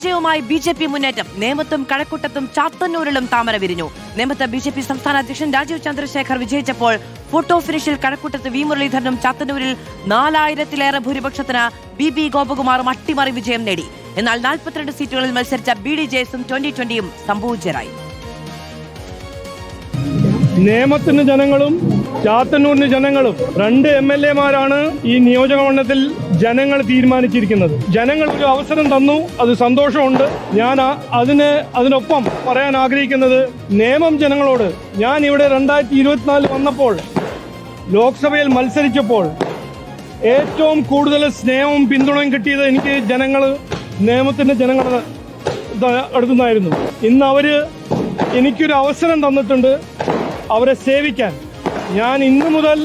വിജയവുമായി BJP മുന്നേറ്റം. നേമത്തും കഴക്കൂട്ടത്തും ചാത്തന്നൂരിലും താമര വിരിഞ്ഞു. നേമത്ത് ബി.ജെ.പി സംസ്ഥാന അധ്യക്ഷൻ രാജീവ് ചന്ദ്രശേഖർ വിജയിച്ചപ്പോൾ ഫോട്ടോ ഫിനിഷിൽ കഴക്കൂട്ടത്ത് വി മുരളീധരനും ചാത്തന്നൂരിൽ 4000-ലേറെ ഭൂരിപക്ഷത്തിന് ബി ഗോപകുമാറും അട്ടിമറി വിജയം നേടി. എന്നാൽ 42 സീറ്റുകളിൽ മത്സരിച്ച BDJS-ഉം 2020-യും സംഭൂജ്യരായി. നേമത്തിന് ജനങ്ങളും ചാത്തന്നൂരിന് ജനങ്ങളും 2 MLA-മാരാണ് ഈ നിയോജകമണ്ഡലത്തിൽ ജനങ്ങൾ തീരുമാനിച്ചിരിക്കുന്നത്. ജനങ്ങൾ ഒരു അവസരം തന്നു, അത് സന്തോഷമുണ്ട്. ഞാൻ അതിനൊപ്പം പറയാൻ ആഗ്രഹിക്കുന്നത് നേമം ജനങ്ങളോട്, ഞാൻ ഇവിടെ 2024 വന്നപ്പോൾ ലോക്സഭയിൽ മത്സരിച്ചപ്പോൾ ഏറ്റവും കൂടുതൽ സ്നേഹവും പിന്തുണയും കിട്ടിയത് എനിക്ക് നേമത്തിന്റെ ജനങ്ങളുടെ അടുത്തുനിന്നായിരുന്നു. ഇന്ന് അവര് എനിക്കൊരു അവസരം തന്നിട്ടുണ്ട് അവരെ സേവിക്കാൻ. ഞാൻ ഇന്നു മുതൽ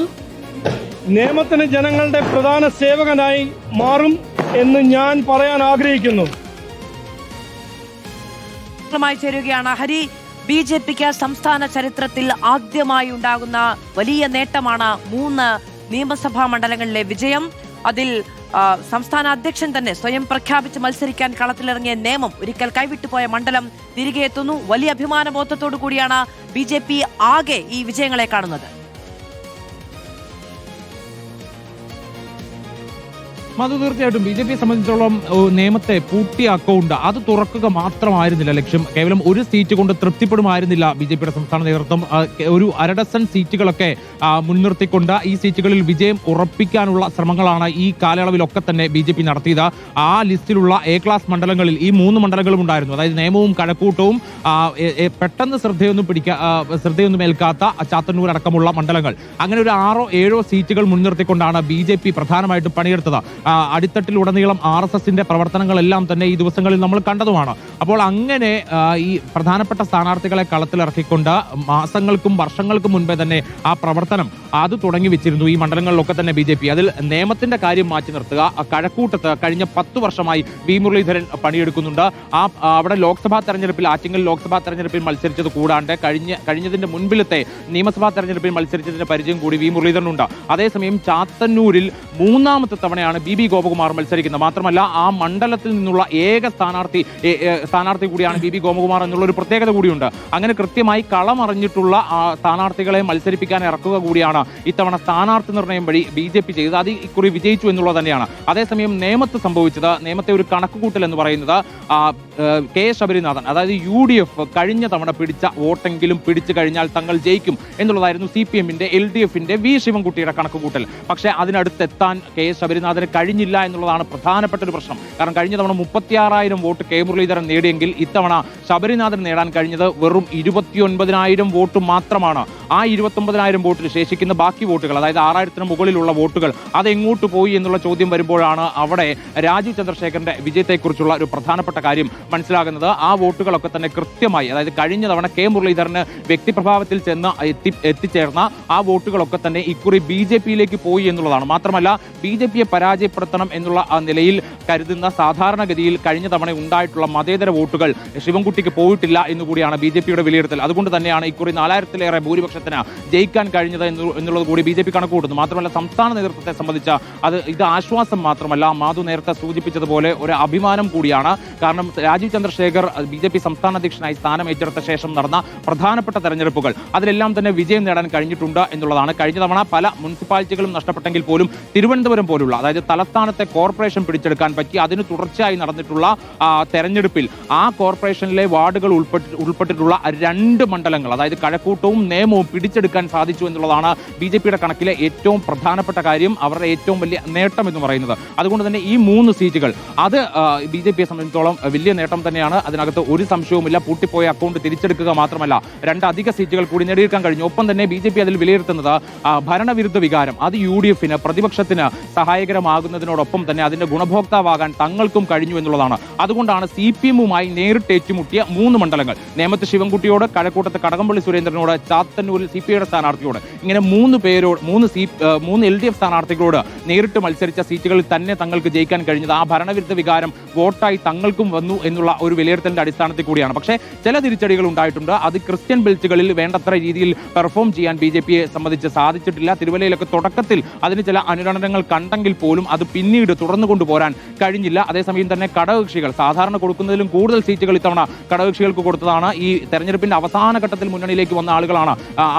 നേമത്തിന് ജനങ്ങളുടെ പ്രധാന സേവകനായി മാറും എന്ന് ഞാൻ പറയാൻ ആഗ്രഹിക്കുന്നു. ചേരുകയാണ് ഹരി. ബി.ജെ.പിക്ക് സംസ്ഥാന ചരിത്രത്തിൽ ആദ്യമായി ഉണ്ടാകുന്ന വലിയ നേട്ടമാണ് 3 നിയമസഭാ മണ്ഡലങ്ങളിലെ വിജയം. അതിൽ സംസ്ഥാന അധ്യക്ഷൻ തന്നെ സ്വയം പ്രഖ്യാപിച്ച് മത്സരിക്കാൻ കളത്തിലിറങ്ങിയ നേമം ഒരിക്കൽ കൈവിട്ടുപോയ മണ്ഡലം തിരികെ എത്തുന്നു. വലിയ അഭിമാനബോധത്തോടു കൂടിയാണ് ബി.ജെ.പി ആകെ ഈ വിജയങ്ങളെ കാണുന്നത്. അത് തീർച്ചയായിട്ടും ബി.ജെ.പിയെ സംബന്ധിച്ചിടത്തോളം നേമത്തെ പൂട്ടിയ അക്കൗണ്ട് അത് തുറക്കുക മാത്രമായിരുന്നില്ല ലക്ഷ്യം. കേവലം ഒരു സീറ്റ് കൊണ്ട് തൃപ്തിപ്പെടുമായിരുന്നില്ല ബി.ജെ.പിയുടെ സംസ്ഥാന നേതൃത്വം. ഒരു 1/2 ഡസൻ സീറ്റുകളൊക്കെ മുൻനിർത്തിക്കൊണ്ട് ഈ സീറ്റുകളിൽ വിജയം ഉറപ്പിക്കാനുള്ള ശ്രമങ്ങളാണ് ഈ കാലയളവിലൊക്കെ തന്നെ ബി.ജെ.പി നടത്തിയത്. ആ ലിസ്റ്റിലുള്ള A ക്ലാസ് മണ്ഡലങ്ങളിൽ ഈ 3 മണ്ഡലങ്ങളും ഉണ്ടായിരുന്നു. അതായത് നേമവും കഴക്കൂട്ടവും പെട്ടെന്ന് ശ്രദ്ധയൊന്നും ഏൽക്കാത്ത ചാത്തന്നൂർ അടക്കമുള്ള മണ്ഡലങ്ങൾ. അങ്ങനെ ഒരു 6ഓ 7ഓ സീറ്റുകൾ മുൻനിർത്തിക്കൊണ്ടാണ് ബി.ജെ.പി പ്രധാനമായിട്ടും പണിയെടുത്തത്. അടിത്തട്ടിലുടനീളം RSSന്റെ പ്രവർത്തനങ്ങളെല്ലാം തന്നെ ഈ ദിവസങ്ങളിൽ നമ്മൾ കണ്ടതുമാണ്. അപ്പോൾ അങ്ങനെ ഈ പ്രധാനപ്പെട്ട സ്ഥാനാർത്ഥികളെ കളത്തിലിറക്കിക്കൊണ്ട് മാസങ്ങൾക്കും വർഷങ്ങൾക്കും മുൻപേ തന്നെ ആ പ്രവർത്തനം അത് തുടങ്ങി വെച്ചിരുന്നു ഈ മണ്ഡലങ്ങളിലൊക്കെ തന്നെ ബി.ജെ.പി. അതിൽ നേമത്തിന്റെ കാര്യം മാറ്റി നിർത്തുക. കഴക്കൂട്ടത്ത് കഴിഞ്ഞ 10 വർഷമായി വി മുരളീധരൻ പണിയെടുക്കുന്നുണ്ട്. അവിടെ ലോക്സഭാ തെരഞ്ഞെടുപ്പിൽ ആറ്റിങ്ങൽ ലോക്സഭാ തെരഞ്ഞെടുപ്പിൽ മത്സരിച്ചത് കൂടാണ്ട് കഴിഞ്ഞതിന്റെ മുൻപിലത്തെ നിയമസഭാ തെരഞ്ഞെടുപ്പിൽ മത്സരിച്ചതിന്റെ പരിചയം കൂടി വി മുരളീധരനുണ്ട്. അതേസമയം ചാത്തന്നൂരിൽ 3ാമത്തെ തവണയാണ് ബി ഗോപകുമാർ മത്സരിക്കുന്നത്. മാത്രമല്ല ആ മണ്ഡലത്തിൽ നിന്നുള്ള ഏക സ്ഥാനാർത്ഥി കൂടിയാണ് ബി ഗോപകുമാർ എന്നുള്ള ഒരു പ്രത്യേകത കൂടിയുണ്ട്. അങ്ങനെ കൃത്യമായി കളമറിഞ്ഞിട്ടുള്ള സ്ഥാനാർത്ഥികളെ മത്സരിപ്പിക്കാൻ ഇറക്കുക കൂടിയാണ് ഇത്തവണ സ്ഥാനാർത്ഥി നിർണയം വഴി ബി.ജെ.പി ചെയ്തത്. അത് ഇക്കുറി വിജയിച്ചു എന്നുള്ളത് തന്നെയാണ്. അതേസമയം നേമത്തെ ഒരു കണക്കുകൂട്ടൽ എന്ന് പറയുന്നത് കെ ശബരിനാഥൻ, അതായത് UDF കഴിഞ്ഞ തവണ പിടിച്ച വോട്ടെങ്കിലും പിടിച്ചു കഴിഞ്ഞാൽ തങ്ങൾ ജയിക്കും എന്നുള്ളതായിരുന്നു CPM-ന്റെ LDF-ന്റെ വി ശിവൻകുട്ടിയുടെ കണക്കുകൂട്ടൽ. പക്ഷേ അതിനടുത്തെത്താൻ കെ ശബരിനാഥന് കഴിഞ്ഞില്ല എന്നുള്ളതാണ് പ്രധാനപ്പെട്ട ഒരു പ്രശ്നം. കാരണം കഴിഞ്ഞ തവണ 36,000 വോട്ട് കെ മുരളീധരൻ നേടിയെങ്കിൽ ഇത്തവണ ശബരിനാഥൻ നേടാൻ കഴിഞ്ഞത് വെറും 29,000 വോട്ട് മാത്രമാണ്. ആ 29,000 വോട്ടിൽ ശേഷിക്കുന്ന ബാക്കി വോട്ടുകൾ, അതായത് 6,000-ന് മുകളിലുള്ള വോട്ടുകൾ അതെങ്ങോട്ട് പോയി എന്നുള്ള ചോദ്യം വരുമ്പോഴാണ് അവിടെ രാജീവ് ചന്ദ്രശേഖറിന്റെ വിജയത്തെക്കുറിച്ചുള്ള ഒരു പ്രധാനപ്പെട്ട കാര്യം മനസ്സിലാകുന്നത്. ആ വോട്ടുകളൊക്കെ തന്നെ കൃത്യമായി, അതായത് കഴിഞ്ഞ തവണ കെ മുരളീധരന് വ്യക്തിപ്രഭാവത്തിൽ ചെന്ന് എത്തിച്ചേർന്ന ആ വോട്ടുകളൊക്കെ തന്നെ ഇക്കുറി ബി.ജെ.പിയിലേക്ക് പോയി എന്നുള്ളതാണ്. മാത്രമല്ല ബി.ജെ.പിയെ പരാജയപ്പെടുത്തണം എന്നുള്ള ആ നിലയിൽ കരുതുന്ന സാധാരണഗതിയിൽ കഴിഞ്ഞ തവണ ഉണ്ടായിട്ടുള്ള മതേതര വോട്ടുകൾ ശിവൻകുട്ടിക്ക് പോയിട്ടില്ല എന്നുകൂടിയാണ് ബി.ജെ.പിയുടെ വിലയിരുത്തൽ. അതുകൊണ്ട് തന്നെയാണ് ഇക്കുറി 4000-ലേറെ ഭൂരിപക്ഷത്തിന് ജയിക്കാൻ കഴിഞ്ഞത് എന്നുള്ളത് കൂടി ബി.ജെ.പി കണക്കുകൂട്ടുന്നു. മാത്രമല്ല സംസ്ഥാന നേതൃത്വത്തെ സംബന്ധിച്ച ഇത് ആശ്വാസം മാത്രമല്ല, മാധു നേരത്തെ സൂചിപ്പിച്ചതുപോലെ ഒരു അഭിമാനം കൂടിയാണ്. കാരണം രാജീവ് ചന്ദ്രശേഖർ ബി.ജെ.പി സംസ്ഥാന അധ്യക്ഷനായി സ്ഥാനം ഏറ്റെടുത്ത ശേഷം നടന്ന പ്രധാനപ്പെട്ട തെരഞ്ഞെടുപ്പുകൾ അതിലെല്ലാം തന്നെ വിജയം നേടാൻ കഴിഞ്ഞിട്ടുണ്ട് എന്നുള്ളതാണ്. കഴിഞ്ഞ തവണ പല മുനിസിപ്പാലിറ്റികളും നഷ്ടപ്പെട്ടെങ്കിൽ പോലും തിരുവനന്തപുരം പോലുള്ള, അതായത് തലസ്ഥാനത്തെ കോർപ്പറേഷൻ പിടിച്ചെടുക്കാൻ പറ്റി. അതിന് തുടർച്ചയായി നടന്നിട്ടുള്ള തെരഞ്ഞെടുപ്പിൽ ആ കോർപ്പറേഷനിലെ വാർഡുകൾ ഉൾപ്പെട്ടിട്ടുള്ള 2 മണ്ഡലങ്ങൾ, അതായത് കഴക്കൂട്ടവും നേമവും പിടിച്ചെടുക്കാൻ സാധിച്ചു എന്നുള്ളതാണ് ബി.ജെ.പിയുടെ കണക്കിലെ ഏറ്റവും പ്രധാനപ്പെട്ട കാര്യം, അവരുടെ ഏറ്റവും വലിയ നേട്ടം എന്ന് പറയുന്നത്. അതുകൊണ്ട് തന്നെ ഈ 3 സീറ്റുകൾ അത് ബി.ജെ.പിയെ സംബന്ധിച്ചിടത്തോളം വലിയ നേട്ടം തന്നെയാണ്. അതിനകത്ത് ഒരു സംശയവുമില്ല. പൂട്ടിപ്പോയ അക്കൗണ്ട് തിരിച്ചെടുക്കുക മാത്രമല്ല 2 അധിക സീറ്റുകൾ കൂടി നേടിയെടുക്കാൻ കഴിഞ്ഞു. ഒപ്പം തന്നെ ബി.ജെ.പി അതിൽ വിലയിരുത്തുന്നത് ഭരണവിരുദ്ധ വികാരം അത് UDF-ന് പ്രതിപക്ഷത്തിന് സഹായകരമാകുന്നതിനോടൊപ്പം തന്നെ അതിന്റെ ഗുണഭോക്താവാകാൻ തങ്ങൾക്കും കഴിഞ്ഞു എന്നുള്ളതാണ്. അതുകൊണ്ടാണ് CPM-മായി നേരിട്ട് ഏറ്റുമുട്ടിയ 3 മണ്ഡലങ്ങൾ, നേമത്ത് ശിവൻകുട്ടിയോട്, കഴക്കൂട്ടത്ത് കടകംപള്ളി സുരേന്ദ്രനോട്, ചാത്തന്നൂരിൽ CPI-യുടെ സ്ഥാനാർത്ഥിയോട്, ഇങ്ങനെ 3 LDF സ്ഥാനാർത്ഥികളോട് നേരിട്ട് മത്സരിച്ച സീറ്റുകളിൽ തന്നെ തങ്ങൾക്ക് ജയിക്കാൻ കഴിഞ്ഞത് ആ ഭരണവിരുദ്ധ വികാരം വോട്ടായി തങ്ങൾക്കും വന്നു എന്നുള്ള ഒരു വിലയിരുത്തലിന്റെ അടിസ്ഥാനത്തിൽ കൂടിയാണ്. പക്ഷേ ചില തിരിച്ചടികൾ ഉണ്ടായിട്ടുണ്ട്. അത് ക്രിസ്ത്യൻ ബെൽറ്റുകളിൽ വേണ്ടത്ര രീതിയിൽ പെർഫോം ചെയ്യാൻ ബി.ജെ.പിയെ സംബന്ധിച്ച് സാധിച്ചിട്ടില്ല. തിരുവല്ലയിലൊക്കെ തുടക്കത്തിൽ അതിന് ചില അനുരണനങ്ങൾ കണ്ടെങ്കിൽ പോലും അത് പിന്നീട് തുടർന്നു കൊണ്ടുപോരാൻ കഴിഞ്ഞില്ല. അതേസമയം തന്നെ ഘടകകക്ഷികൾ സാധാരണ കൊടുക്കുന്നതിലും കൂടുതൽ സീറ്റുകൾ ഇത്തവണ ഘടകകക്ഷികൾക്ക് കൊടുത്തതാണ്. ഈ തെരഞ്ഞെടുപ്പിന്റെ അവസാന ഘട്ടത്തിൽ മുന്നണിയിലേക്ക് വന്ന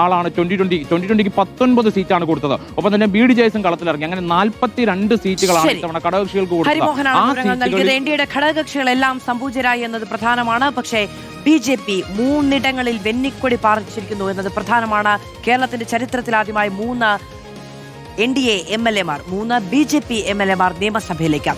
ആളാണ് 2020ക്ക് 19 സീറ്റാണ് കൊടുത്തത്. ഒപ്പം തന്നെ BDJS കളത്തിലിറങ്ങി. അങ്ങനെ 42 സീറ്റുകളാണ് ഇത്തവണ ഘടകകക്ഷികൾക്ക് കൊടുത്തത്. എൻഡിയുടെ ഘടകകക്ഷികളെല്ലാം സംപൂജ്യരായി എന്നത് പ്രധാനമാണ്. പക്ഷേ BJP 3 വെന്നിക്കൊടി പാറിച്ചിരിക്കുന്നു എന്നത് പ്രധാനമാണ്. കേരളത്തിന്റെ ചരിത്രത്തിൽ ആദ്യമായി 3 NDA MLA Mar, 3 BJP MLA Mar നിയമസഭയിലേക്ക്.